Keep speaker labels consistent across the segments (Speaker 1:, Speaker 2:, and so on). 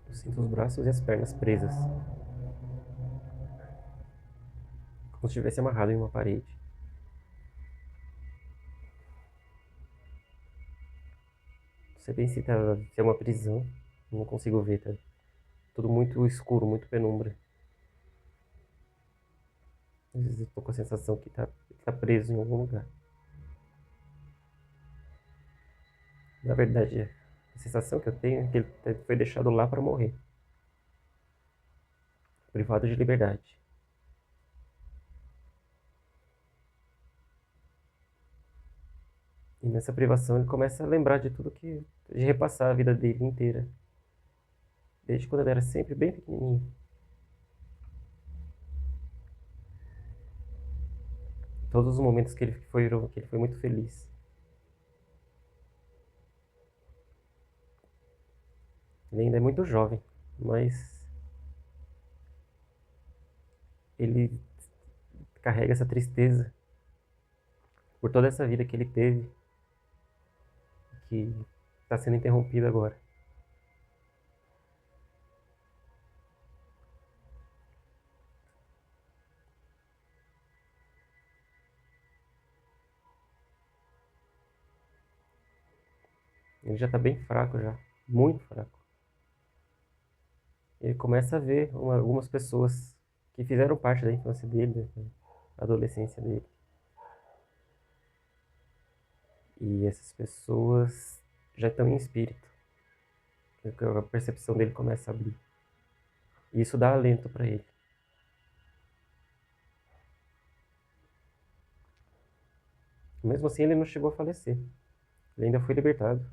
Speaker 1: Eu sinto os braços e as pernas presas, como se estivesse amarrado em uma parede. Você pensa se é uma prisão, eu não consigo ver, tá? Tudo muito escuro, muito penumbra. Às vezes eu tô com a sensação que tá preso em algum lugar. Na verdade, a sensação que eu tenho é que ele foi deixado lá para morrer, privado de liberdade. E nessa privação ele começa a lembrar de tudo de repassar a vida dele inteira, desde quando ele era sempre bem pequenininho. Todos os momentos que ele foi muito feliz. Ele ainda é muito jovem, mas ele carrega essa tristeza por toda essa vida que ele teve, que está sendo interrompida agora. Ele já está bem fraco já, muito fraco. Ele começa a ver algumas pessoas que fizeram parte da infância dele, da adolescência dele. E essas pessoas já estão em espírito. A percepção dele começa a abrir. E isso dá alento para ele. Mesmo assim, ele não chegou a falecer. Ele ainda foi libertado.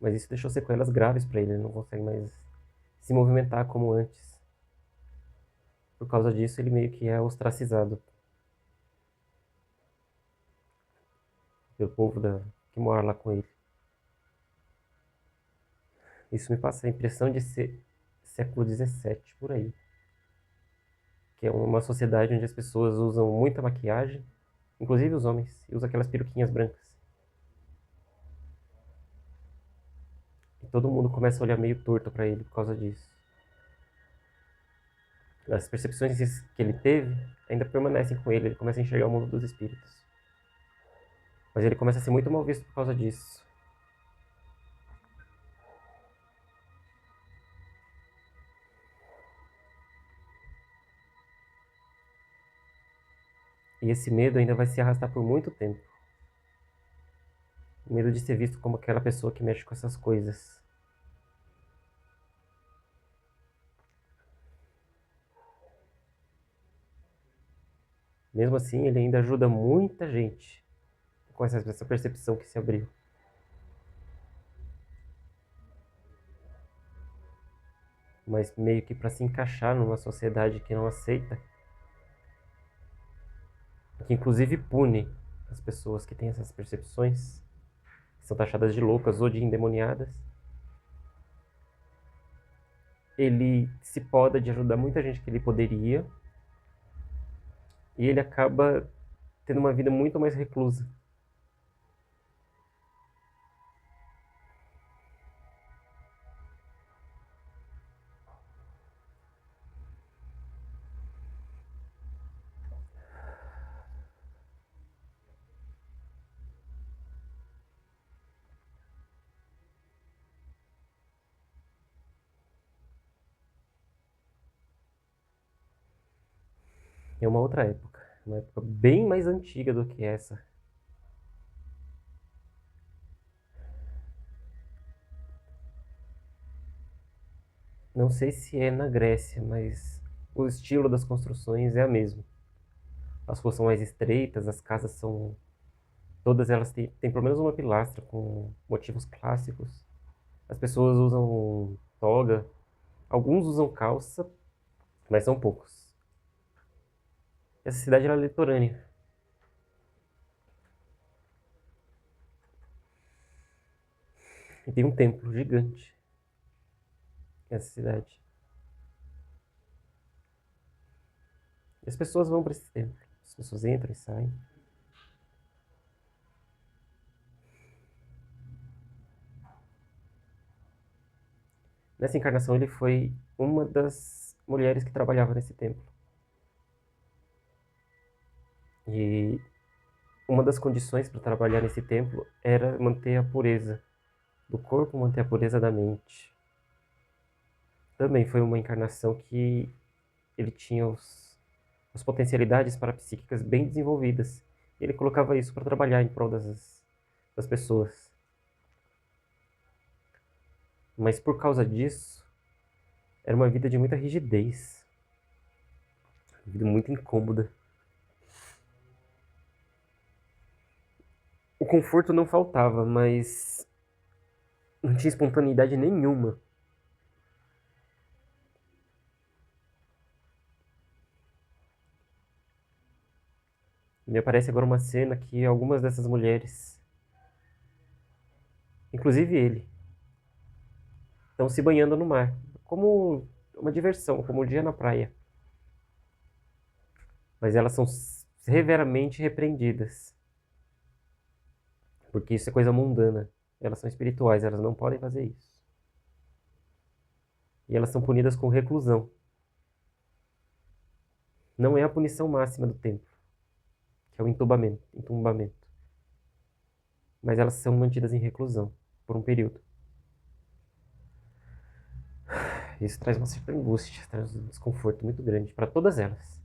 Speaker 1: Mas isso deixou sequelas graves para ele. Ele não consegue mais se movimentar como antes. Por causa disso, ele meio que é ostracizado pelo povo que mora lá com ele. Isso me passa a impressão de ser século XVII, por aí. Que é uma sociedade onde as pessoas usam muita maquiagem, inclusive os homens, e usam aquelas peruquinhas brancas. E todo mundo começa a olhar meio torto para ele por causa disso. As percepções que ele teve ainda permanecem com ele, ele começa a enxergar o mundo dos espíritos. Mas ele começa a ser muito mal visto por causa disso. E esse medo ainda vai se arrastar por muito tempo. O medo de ser visto como aquela pessoa que mexe com essas coisas. Mesmo assim, ele ainda ajuda muita gente com essa percepção que se abriu. Mas meio que para se encaixar numa sociedade que não aceita, que inclusive pune as pessoas que têm essas percepções, que são taxadas de loucas ou de endemoniadas, ele se poda de ajudar muita gente que ele poderia, e ele acaba tendo uma vida muito mais reclusa. É uma época bem mais antiga do que essa. Não sei se é na Grécia, mas o estilo das construções é a mesma. As ruas são mais estreitas, as casas são. Todas elas têm pelo menos uma pilastra com motivos clássicos. As pessoas usam toga, alguns usam calça, mas são poucos. Essa cidade era litorânea. E tem um templo gigante nessa cidade. E as pessoas vão para esse templo. As pessoas entram e saem. Nessa encarnação ele foi uma das mulheres que trabalhava nesse templo. E uma das condições para trabalhar nesse templo era manter a pureza do corpo, manter a pureza da mente. Também foi uma encarnação que ele tinha as potencialidades parapsíquicas bem desenvolvidas. Ele colocava isso para trabalhar em prol das pessoas. Mas por causa disso, era uma vida de muita rigidez. Uma vida muito incômoda. O conforto não faltava, mas não tinha espontaneidade nenhuma. Me aparece agora uma cena que algumas dessas mulheres, inclusive ele, estão se banhando no mar, como uma diversão, como um dia na praia. Mas elas são severamente repreendidas, porque isso é coisa mundana. Elas são espirituais, elas não podem fazer isso. E elas são punidas com reclusão. Não é a punição máxima do templo, que é o entumbamento. Mas elas são mantidas em reclusão por um período. Isso traz uma certa angústia, traz um desconforto muito grande para todas elas.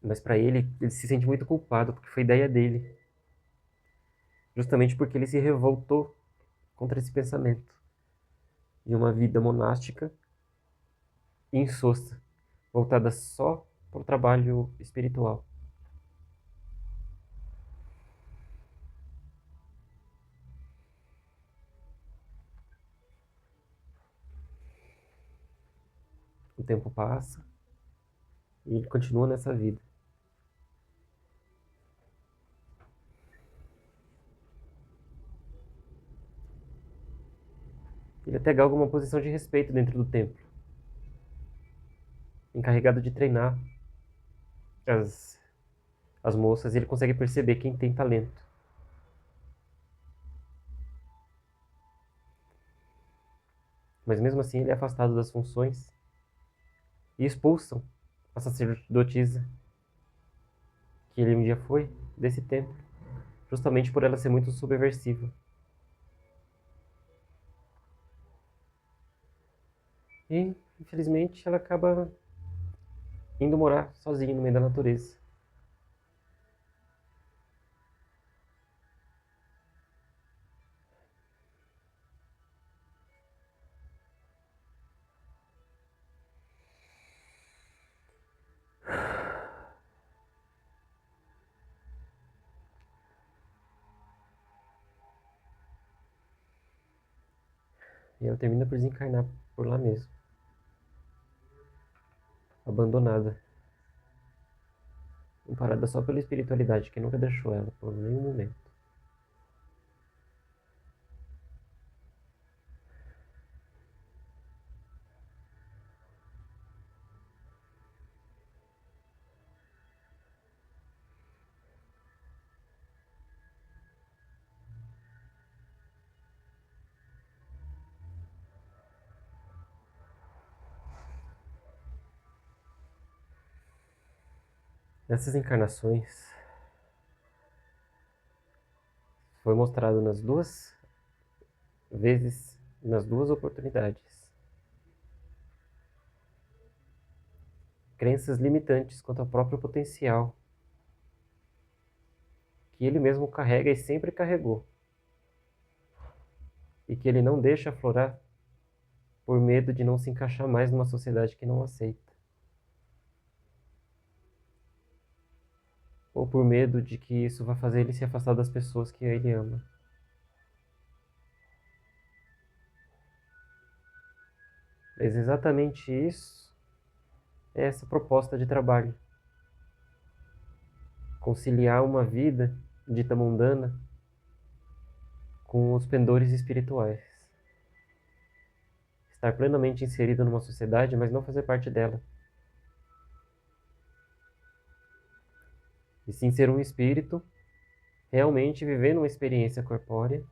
Speaker 1: Mas para ele se sente muito culpado, porque foi ideia dele. Justamente porque ele se revoltou contra esse pensamento de uma vida monástica e insossa, voltada só para o trabalho espiritual. O tempo passa e ele continua nessa vida. Ele até galga uma posição de respeito dentro do templo, encarregado de treinar as moças, e ele consegue perceber quem tem talento. Mas mesmo assim ele é afastado das funções e expulsam a sacerdotisa que ele um dia foi desse templo, justamente por ela ser muito subversiva. E, infelizmente, ela acaba indo morar sozinha no meio da natureza. E ela termina por desencarnar por lá mesmo, abandonada, amparada só pela espiritualidade que nunca deixou ela por nenhum momento. Nessas encarnações, foi mostrado nas duas vezes, nas duas oportunidades, crenças limitantes quanto ao próprio potencial que ele mesmo carrega e sempre carregou, e que ele não deixa aflorar por medo de não se encaixar mais numa sociedade que não aceita, ou por medo de que isso vai fazer ele se afastar das pessoas que ele ama. Mas exatamente isso é essa proposta de trabalho. Conciliar uma vida dita mundana com os pendores espirituais. Estar plenamente inserido numa sociedade, mas não fazer parte dela. E sim ser um espírito, realmente vivendo uma experiência corpórea,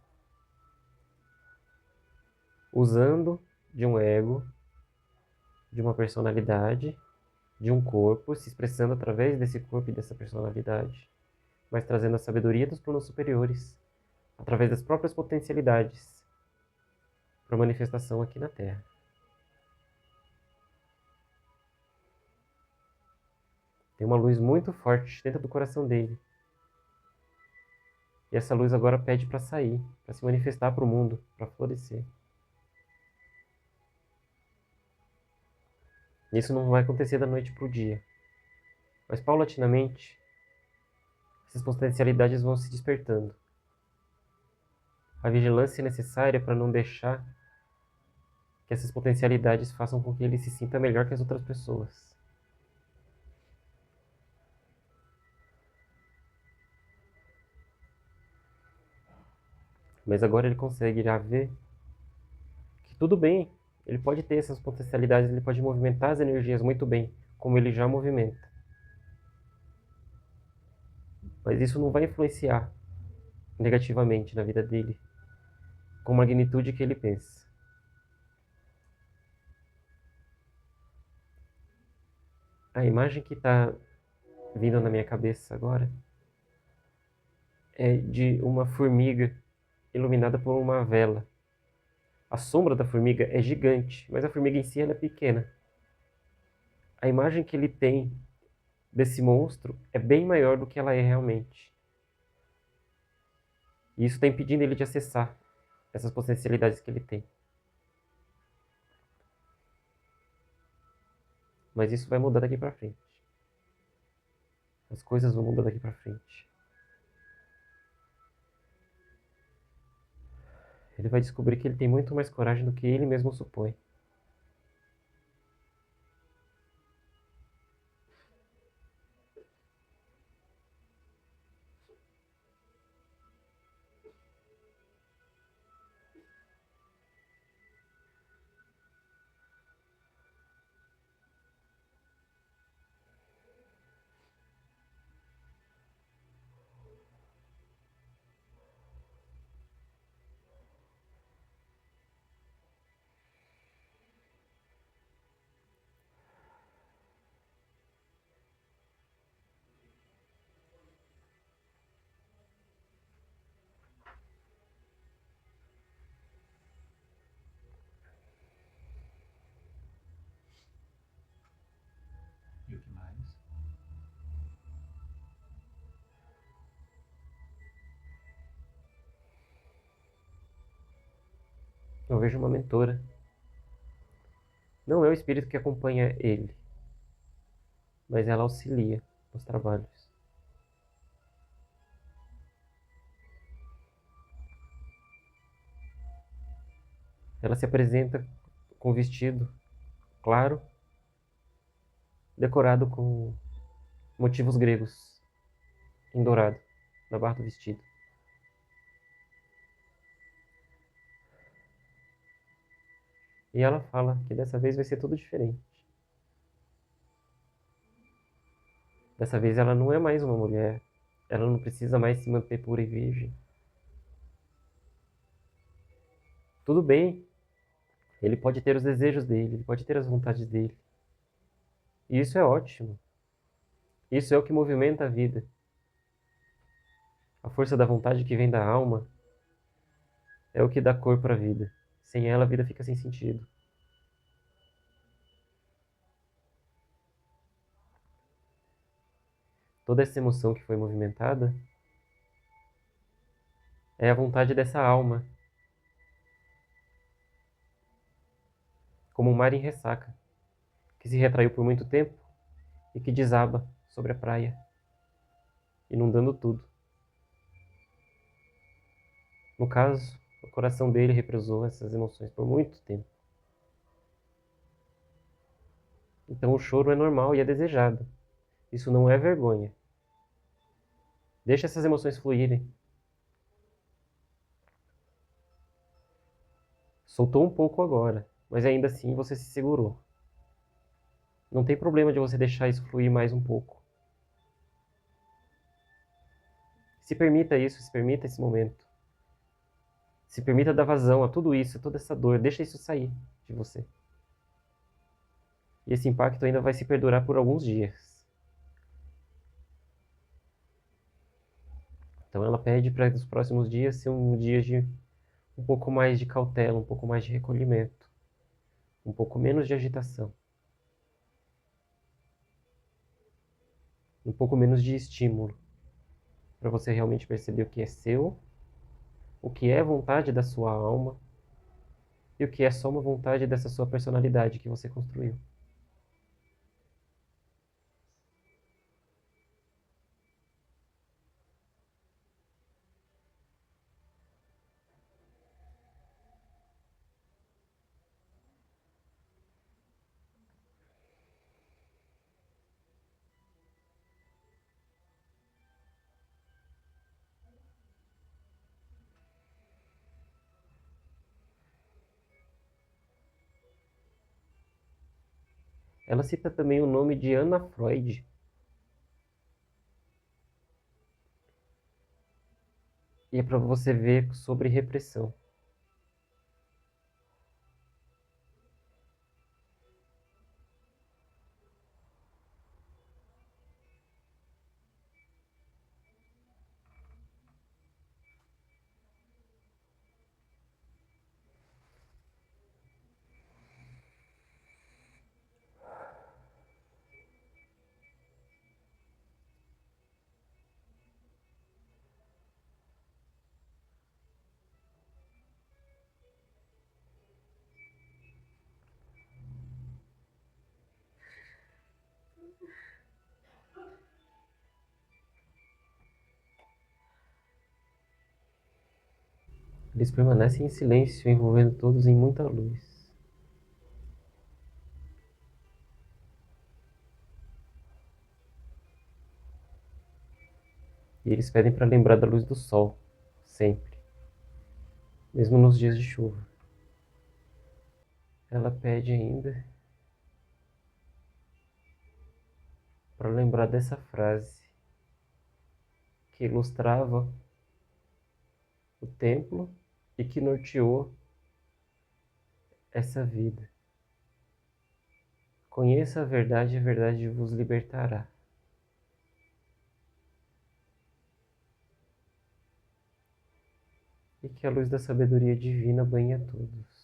Speaker 1: usando de um ego, de uma personalidade, de um corpo, se expressando através desse corpo e dessa personalidade, mas trazendo a sabedoria dos planos superiores, através das próprias potencialidades, para manifestação aqui na Terra. Tem uma luz muito forte dentro do coração dele. E essa luz agora pede para sair, para se manifestar para o mundo, para florescer. Isso não vai acontecer da noite para o dia. Mas paulatinamente, essas potencialidades vão se despertando. A vigilância é necessária para não deixar que essas potencialidades façam com que ele se sinta melhor que as outras pessoas. Mas agora ele consegue já ver que tudo bem, ele pode ter essas potencialidades, ele pode movimentar as energias muito bem, como ele já movimenta. Mas isso não vai influenciar negativamente na vida dele, com a magnitude que ele pensa. A imagem que está vindo na minha cabeça agora é de uma formiga iluminada por uma vela. A sombra da formiga é gigante, mas a formiga em si ela é pequena. A imagem que ele tem desse monstro é bem maior do que ela é realmente. E isso está impedindo ele de acessar essas potencialidades que ele tem. Mas isso vai mudar daqui para frente. As coisas vão mudar daqui para frente. Ele vai descobrir que ele tem muito mais coragem do que ele mesmo supõe.
Speaker 2: E o que mais?
Speaker 1: Eu vejo uma mentora. Não é o espírito que acompanha ele, mas ela auxilia nos trabalhos. Ela se apresenta com vestido claro, decorado com motivos gregos, em dourado, na barra do vestido. E ela fala que dessa vez vai ser tudo diferente. Dessa vez ela não é mais uma mulher. Ela não precisa mais se manter pura e virgem. Tudo bem. Ele pode ter os desejos dele, ele pode ter as vontades dele. E isso é ótimo. Isso é o que movimenta a vida. A força da vontade que vem da alma é o que dá cor para a vida. Sem ela, a vida fica sem sentido. Toda essa emoção que foi movimentada é a vontade dessa alma, como um mar em ressaca, que se retraiu por muito tempo e que desaba sobre a praia, inundando tudo. No caso, o coração dele represou essas emoções por muito tempo. Então o choro é normal e é desejado. Isso não é vergonha. Deixa essas emoções fluírem. Soltou um pouco agora, mas ainda assim você se segurou. Não tem problema de você deixar isso fluir mais um pouco. Se permita isso, se permita esse momento. Se permita dar vazão a tudo isso, a toda essa dor. Deixa isso sair de você. E esse impacto ainda vai se perdurar por alguns dias. Então ela pede para os próximos dias ser um dia de um pouco mais de cautela, um pouco mais de recolhimento, um pouco menos de agitação, um pouco menos de estímulo, para você realmente perceber o que é seu, o que é vontade da sua alma e o que é só uma vontade dessa sua personalidade que você construiu. Ela cita também o nome de Anna Freud. E é para você ver sobre repressão. Eles permanecem em silêncio, envolvendo todos em muita luz. E eles pedem para lembrar da luz do sol, sempre, mesmo nos dias de chuva. Ela pede ainda para lembrar dessa frase que ilustrava o templo e que norteou essa vida. Conheça a verdade vos libertará. E que a luz da sabedoria divina banhe a todos.